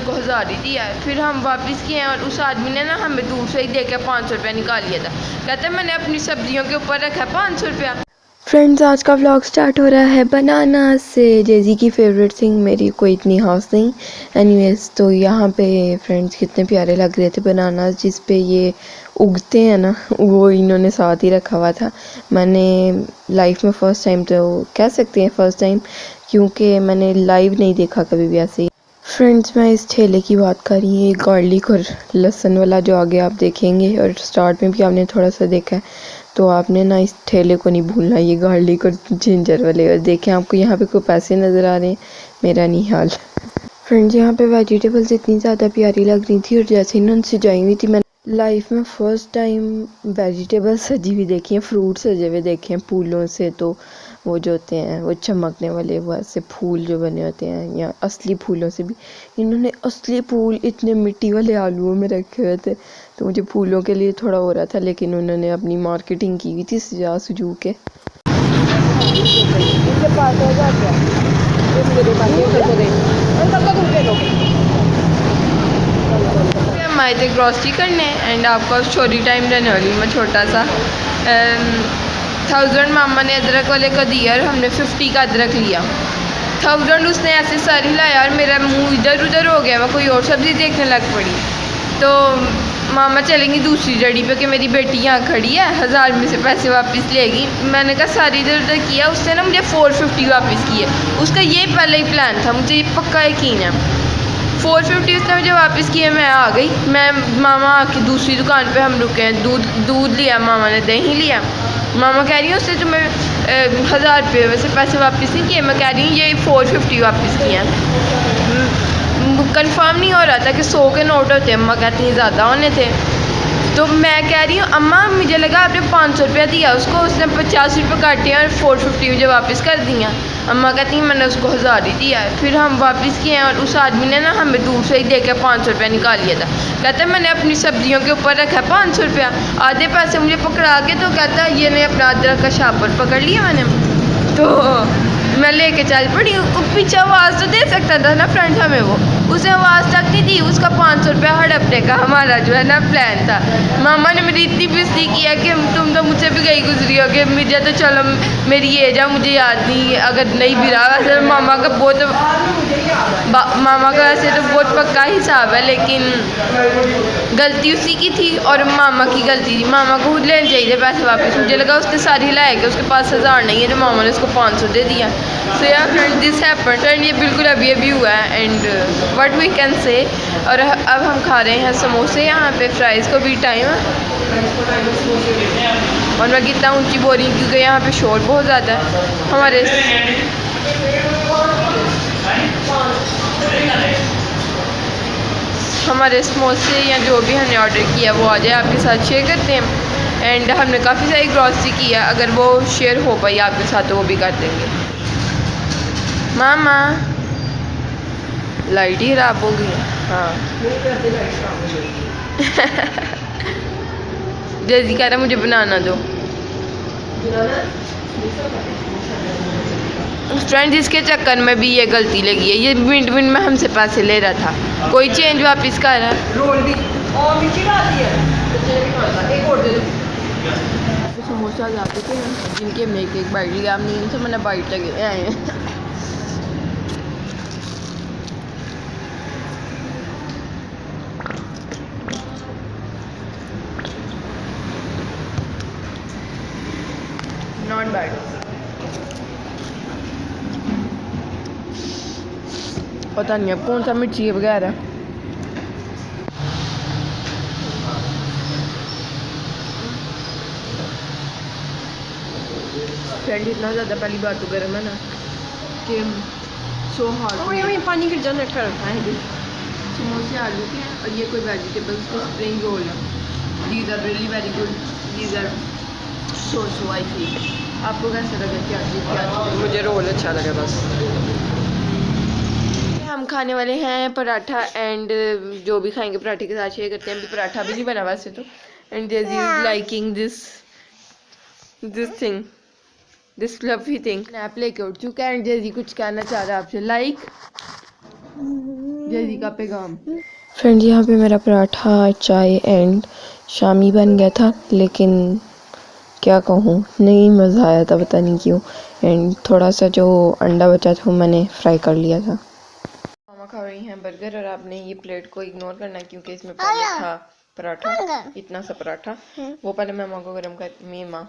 उसको 1000 ही दिया है। फिर हम वापस किए और उस आदमी ने ना हमें दूर से ही देकर 500 रुपया निकाल लिया था। कहते मैंने अपनी सब्जियों के ऊपर रखा है 500 रुपया। फ्रेंड्स, आज का व्लॉग स्टार्ट हो रहा है बनाना से। जेजी की फेवरेट थिंग, मेरी कोई इतनी खास नहीं। एनीवेज, तो यहाँ पे फ्रेंड्स कितने प्यारे लग रहे थे बनाना, जिस पे ये उगते हैं ना, वो इन्होंने साथ ही रखा हुआ था। मैंने लाइफ में फ़र्स्ट टाइम, तो कह सकते हैं फ़र्स्ट टाइम, क्योंकि मैंने लाइव नहीं देखा कभी भी ऐसे ही। फ्रेंड्स, मैं इस ठेले की बात कर रही हूँ, ये गार्लिक और लहसुन वाला जो आगे आप देखेंगे, और स्टार्ट में भी आपने थोड़ा सा देखा है, तो आपने ना इस ठेले को नहीं भूलना, ये गार्लिक और जिंजर वाले। और देखें, आपको यहाँ पे कोई पैसे नज़र आ रहे हैं, मेरा नहीं हाल। फ्रेंड्स, यहाँ पे वेजिटेबल्स इतनी ज़्यादा प्यारी लग रही थी, और जैसे इन्होंने सजाई हुई थी, मैंने लाइफ में फ़र्स्ट टाइम वेजिटेबल्स सजी हुई देखी हैं, फ्रूट सजे हुए देखे हैं फूलों से। तो वो जो होते हैं वो चमकने वाले, वो ऐसे फूल जो बने होते हैं, या असली फूलों से भी, इन्होंने असली फूल इतने मिट्टी वाले आलूओं में रखे हुए थे। तो मुझे फूलों के लिए थोड़ा हो रहा था, लेकिन उन्होंने अपनी मार्केटिंग की हुई थी सजा सुजू के। हम आए थे ग्रॉसरी करने एंड आपका स्टोरी टाइम रहने वाली मैं छोटा सा। 1000 मामा ने अदरक वाले को दिया और हमने 50 का अदरक लिया। 1000 उसने ऐसे सर हिलाया और मेरा मुंह इधर उधर हो गया, मैं कोई और सब्ज़ी देखने लग पड़ी। तो मामा चलेंगी दूसरी जड़ी पे कि मेरी बेटी यहाँ खड़ी है, 1000 में से पैसे वापस लेगी। मैंने कहा सारी इधर उधर किया, उसने ना मुझे 450 वापस किए। उसका ये पहले ही प्लान था, मुझे ये पक्का यकीन है। 450 उसने मुझे वापस किए, मैं आ गई। मैं मामा आके दूसरी दुकान पे हम रुके हैं, दूध लिया मामा ने, दही लिया। मामा कह रही है उससे तुम्हें 1000 रुपये वैसे पैसे वापस नहीं किए। मैं कह रही हूँ ये 450 वापस किए हैं। कंफर्म नहीं हो रहा था कि 100 के नोट होते, अम्मा कहती हैं ज़्यादा होने थे। तो मैं कह रही हूँ अम्मा मुझे लगा आपने 500 रुपया दिया उसको, उसने 50 रुपये काटे और 450 मुझे वापस कर दिया। अम्मा कहती हैं मैंने उसको 1000 ही दिया है। फिर हम वापस किए और उस आदमी ने ना हमें दूर से ही देकर 500 रुपया निकाल लिया था। कहता मैंने अपनी सब्जियों के ऊपर रखा है 500 रुपया। आधे पैसे मुझे पकड़ा के तो कहता ये ने अपना अदरक का शापर पकड़ लिया मैंने। तो मैं लेके चल पड़ी। पीछे आवाज़ तो दे सकता था ना फ्रेंड हमें, वो उसे आवाज़ तक नहीं दी। उसका 500 रुपया हड़पने का हमारा जो है ना प्लान था। मामा ने मेरी इतनी बेइज्जती किया कि तुम तो मुझसे भी गई गुजरी हो कि मुझे तो चलो मेरी एज है, मुझे याद नहीं अगर नहीं भी रहा। वैसे मामा का वैसे तो बहुत पक्का हिसाब है, लेकिन गलती उसी की थी और मामा की गलती थी। मामा को खुद लेने चाहिए पैसे वापस। मुझे लगा उसने सारी लाया कि उसके पास 1000 नहीं है, तो मामा ने उसको 500 दे दिया। सो या फ्रेंड दिस हैपेंड। फ्रेंड ये बिल्कुल अभी हुआ है and what we can say. और अब हम खा रहे हैं समोसे यहाँ पे, फ्राइज़ को भी टाइम है। और मैं कितना ऊंची बोल रही हूँ क्योंकि यहाँ पे शोर बहुत ज़्यादा है। हमारे समोसे या जो भी हमने ऑर्डर किया वो आ जाए, आपके साथ शेयर करते हैं। एंड हमने काफ़ी सारी ग्रॉसरी की है, अगर वो शेयर हो पाई आपके साथ तो वो भी कर देंगे। मामा लाइट ही खराब हो गई है। हाँ जैसी कह रहा मुझे बनाना दो। फ्रेंड इसके चक्कर में भी ये गलती लगी है, ये मिनट में हमसे पैसे ले रहा था, कोई चेंज वापस कर रहा है। रोल भी और नीचे डाल दिया, एक और दे दो। समोसा आ चुके हैं जिनके हमने एक बाइट लिया, हमने इनसे मैंने बाइट लगे आए हैं। Not bad. पता नहीं अब कौन सा मिर्ची वगैरह। फ्रेंड इतना ज़्यादा पहली बात तो गर्म है ना कि सो हॉट। पानी गिर जाना कर समोसे आलू के हैं और ये कोई वेजिटेबल्स के स्प्रिंग रोल है। These are really very good, these are so I feel. आपको कैसा लगा? क्या मुझे रोल अच्छा लगा बस। हम खाने वाले हैं पराठा एंड जो भी खाएंगे पराठे के साथ शेयर करते हैं। अभी पराठा भी नहीं बना वैसे तो। And JG is liking this thing, this fluffy thing. Snap लेके उठ चुका है एंड जेजी कुछ कहना चाह रहा है आपसे। लाइक जैजी का पैगाम। फ्रेंड्स यहाँ पे मेरा पराठा चाय एंड शामी बन गया था, लेकिन क्या कहूँ नहीं मज़ा आया था, पता नहीं क्यों। एंड थोड़ा सा जो अंडा बचा था वो मैंने फ्राई कर लिया था। मामा खा रही हैं बर्गर और आपने ये प्लेट को इग्नोर करना है क्योंकि इसमें पहले था पराठा, इतना सा पराठा। वो पहले मामा को गरम कर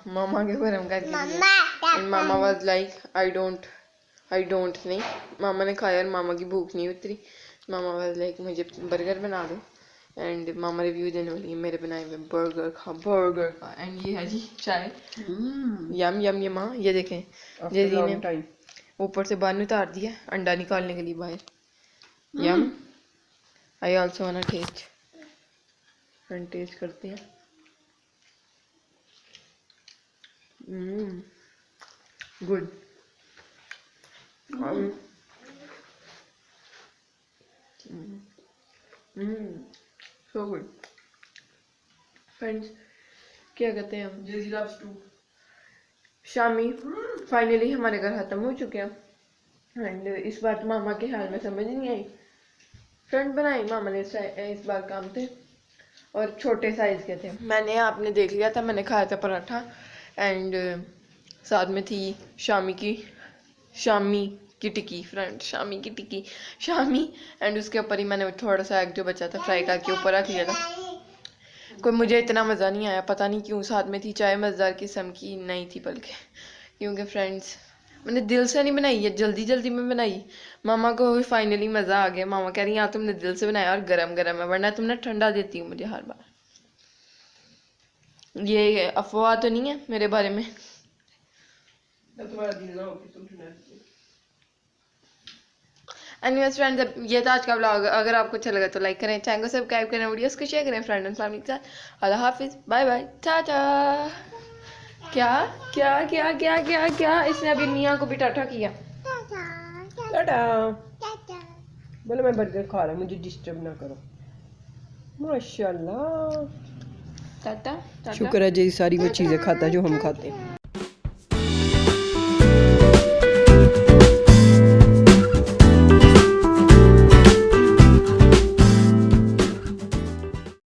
मामा के गरम कर and mama was like I don't नहीं। मामा ने खाया और मामा की भूख नहीं उतरी। मामा वाज लाइक मुझे बर्गर बना दो एंड मामा रिव्यू देने वाली है मेरे बनाए हुए बर्गर का। एंड ये है जी चाय। यम यम यम। हाँ ये देखें जैजी ने ऊपर से बाहर उतार दिया अंडा निकालने के लिए बाहर। यम। आई ऑल्सो वाना टेस्ट। फ्रेंड टेस्ट करते हैं। गुड। So good. फ्रेंड्स क्या कहते हैं हम, जेजी लव्स टू। शामी फाइनली हमारे घर खत्म हो चुके हैं एंड इस बार तो मामा के हाल में समझ नहीं आई। फ्रेंड बनाई मामा ने इस बार काम थे और छोटे साइज के थे। मैंने आपने देख लिया था मैंने खाया था पराठा एंड साथ में थी शामी की टिक्की। फ्रेंड शामी की टिक्की शामी एंड उसके ऊपर ही मैंने थोड़ा सा एग जो बचा था फ्राई करके ऊपर रख लिया था। कोई मुझे इतना मज़ा नहीं आया, पता नहीं क्यों। साथ में थी चाय मज़ेदार किस्म की नहीं थी बल्कि, क्योंकि फ्रेंड्स मैंने दिल से नहीं बनाई है, जल्दी में बनाई। मामा को फाइनली मज़ा आ गया। मामा कह रही यार तुमने दिल से बनाया और गरम है, वरना तुमने ठंडा देती हूँ मुझे हर बार। ये अफवाह तो नहीं है मेरे बारे में। एनीवेज फ्रेंड्स ये था आज का व्लॉग। अगर आपको अच्छा लगा तो लाइक करें, चैनल को सब्सक्राइब करें, वीडियोस को शेयर करें फ्रेंड एंड फैमिली के साथ। अल्लाह हाफिज़, बाय बाय, टाटा। क्या क्या क्या क्या क्या क्या इसने अभी मियाँ को भी टाटा किया। टाटा बोलो मैं बर्गर खा रहा हूँ, मुझे डिस्टर्ब ना करो। माशाल्लाह। टाटा। शुक्र है जी सारी वो चीज़ें खाता है जो हम खाते हैं।